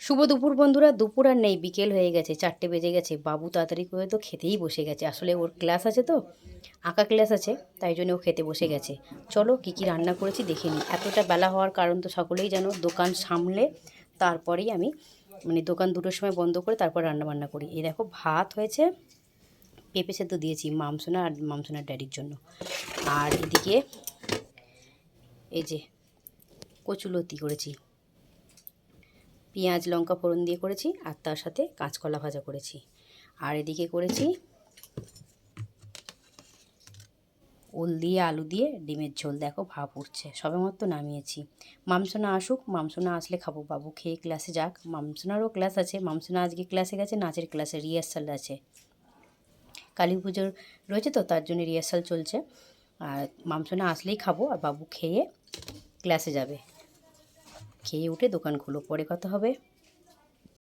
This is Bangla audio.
শুভ দুপুর বন্ধুরা। দুপুর আর নেই, বিকেল হয়ে গেছে, 4টে বেজে গেছে। বাবু তাড়াতাড়ি করে তো খেতেই বসে গেছে। আসলে ওর ক্লাস আছে, তো আঁকা ক্লাস আছে, তাই জন্য ও খেতে বসে গেছে। চলো কী কী রান্না করেছি দেখে নিই। এতটা বেলা হওয়ার কারণ তো সকলেই জানো, দোকান সামলে তারপরেই আমি দোকান 2টোর সময় বন্ধ করে তারপর রান্না বান্না করি। এই দেখো, ভাত হয়েছে, পেঁপে সেদ্ধ দিয়েছি মামসোনা আর মামসোনার ড্যাডির জন্য। আর এদিকে এই যে কচুলতি করেছি, পেঁয়াজ লঙ্কা ফোড়ন দিয়ে করেছি, আর তার সাথে কাঁচকলা ভাজা করেছি। আর এদিকে করেছি ওল দিয়ে আলু দিয়ে ডিমের ঝোল। দেখো ভাপ উঠছে, সবেমাত্র নামিয়েছি। মামসোনা আসুক, মামসোনা আসলে খাবো। বাবু খেয়ে ক্লাসে যাক। মামসোনারও ক্লাস আছে, মামসোনা আজকে ক্লাসে গেছে, নাচের ক্লাসে রিহার্সাল আছে। কালী পুজোর রয়েছে তো, তার জন্য রিহার্সাল চলছে। আর মামসোনা আসলেই খাবো, আর বাবু খেয়ে ক্লাসে যাবে। খেয়ে উঠে দোকান খুলো, পরে কথা হবে।